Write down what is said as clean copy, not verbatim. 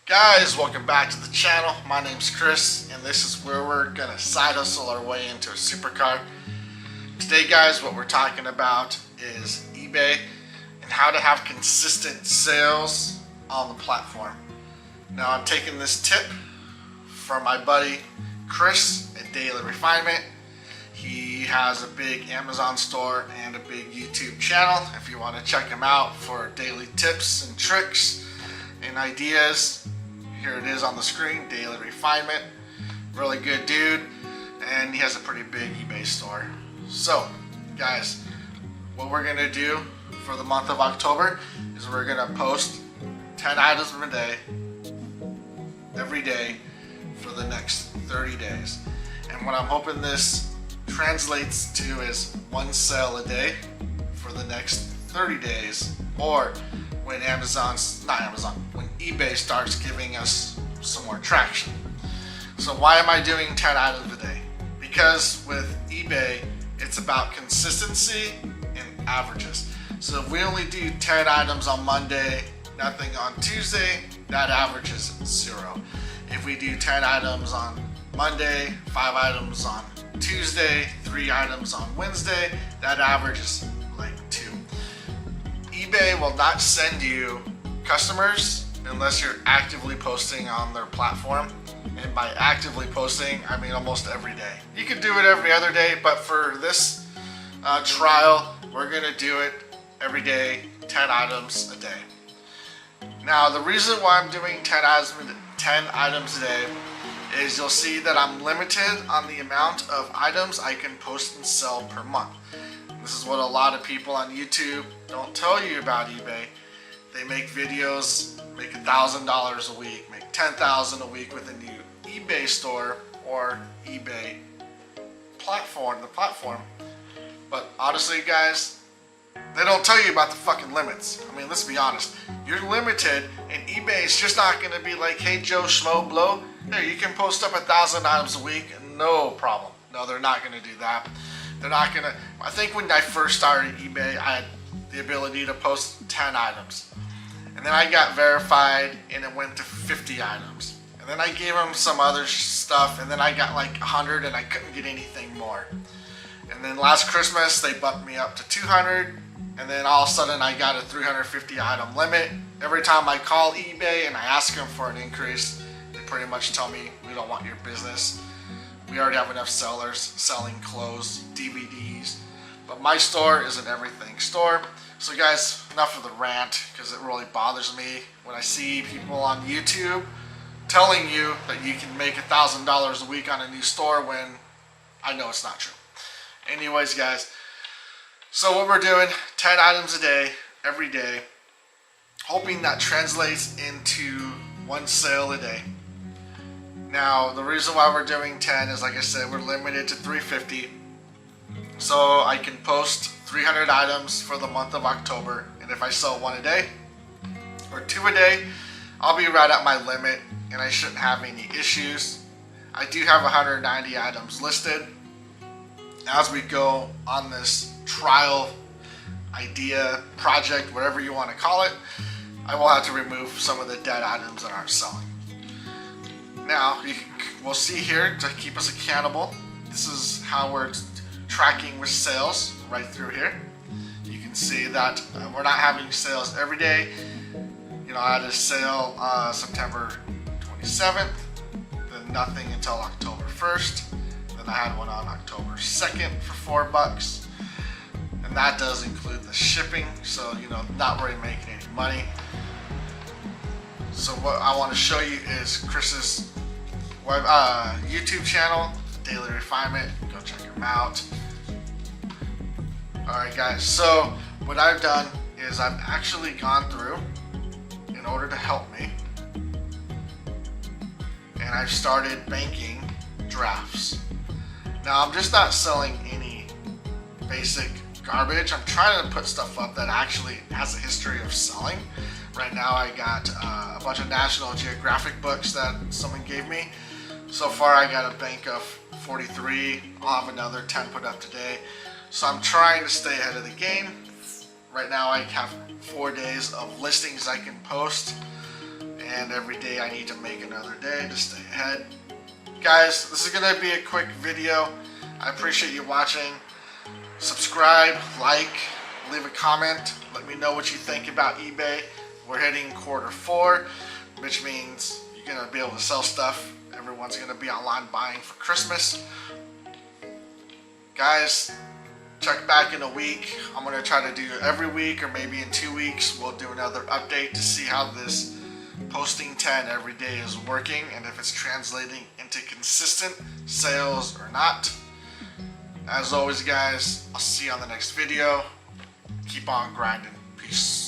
Guys, welcome back to the channel. My name's Chris, and this is where we're gonna side hustle our way into a supercar. Today, guys, what we're talking about is eBay and how to have consistent sales on the platform. Now, I'm taking this tip from my buddy Chris at Daily Refinement. He has a big Amazon store and a big YouTube channel. If you want to check him out for daily tips and tricks and ideas, here it is on the screen, Daily Refinement. Really good dude, and he has a pretty big eBay store. So, guys, what we're gonna do for the month of October is we're gonna post 10 items a day, every day, for the next 30 days. And what I'm hoping this translates to is one sale a day for the next 30 days, or when when eBay starts giving us some more traction. So why am I doing 10 items a day? Because with eBay, it's about consistency and averages. So if we only do 10 items on Monday, nothing on Tuesday, that averages 0. If we do 10 items on Monday, 5 items on Tuesday, 3 items on Wednesday, that averages like 2. eBay will not send you customers unless you're actively posting on their platform. And by actively posting, I mean almost every day. You could do it every other day, but for this trial, we're gonna do it every day, 10 items a day. Now, the reason why I'm doing 10 items a day is you'll see that I'm limited on the amount of items I can post and sell per month. This is what a lot of people on YouTube don't tell you about eBay. They make videos, make $1,000 a week, make $10,000 a week with a new eBay store or eBay platform, But honestly, guys, they don't tell you about the fucking limits. I mean, let's be honest. You're limited, and eBay is just not gonna be like, hey, Joe Schmo Blow, hey, you can post up 1,000 items a week, no problem. No, they're not gonna do that. They're not gonna. I think when I first started eBay, I had the ability to post 10 items. And then I got verified, and it went to 50 items. And then I gave them some other stuff, and then I got like 100, and I couldn't get anything more. And then last Christmas, they bumped me up to 200, and then all of a sudden I got a 350 item limit. Every time I call eBay and I ask them for an increase, they pretty much tell me, we don't want your business. We already have enough sellers selling clothes, DVDs. But my store is an everything store. So guys, enough of the rant, because it really bothers me when I see people on YouTube telling you that you can make $1,000 a week on a new store when I know it's not true. Anyways, guys, so what we're doing, 10 items a day, every day, hoping that translates into one sale a day. Now, the reason why we're doing 10 is, like I said, we're limited to 350. So I can post 300 items for the month of October. And if I sell 1 a day or 2 a day, I'll be right at my limit and I shouldn't have any issues. I do have 190 items listed. As we go on this trial idea, project, whatever you want to call it, I will have to remove some of the dead items that aren't selling. Now, we'll see here to keep us accountable. This is how we're tracking with sales right through here. You can see that we're not having sales every day. You know, I had a sale September 27th, then nothing until October 1st. Then I had one on October 2nd for $4. And that does include the shipping, so, you know, not really making any money. So what I want to show you is Chris's YouTube channel, Daily Refinement. Go check him out. Alright guys, so what I've done is I've actually gone through in order to help me, and I've started banking drafts. Now, I'm just not selling any basic garbage. I'm trying to put stuff up that actually has a history of selling. Right now I got a bunch of National Geographic books that someone gave me. So far I got a bank of 43. I'll have another 10 put up today. So I'm trying to stay ahead of the game. Right now I have 4 days of listings I can post, and every day I need to make another day to stay ahead. Guys, this is gonna be a quick video. I appreciate you watching. Subscribe, like, leave a comment. Let me know what you think about eBay. We're hitting Q4, which means you're gonna be able to sell stuff. Everyone's gonna be online buying for Christmas. Guys, check back in a week. I'm gonna try to do every week, or maybe in 2 weeks we'll do another update to see how this posting 10 every day is working and if it's translating into consistent sales or not. As always, guys, I'll see you on the next video. Keep on grinding. Peace.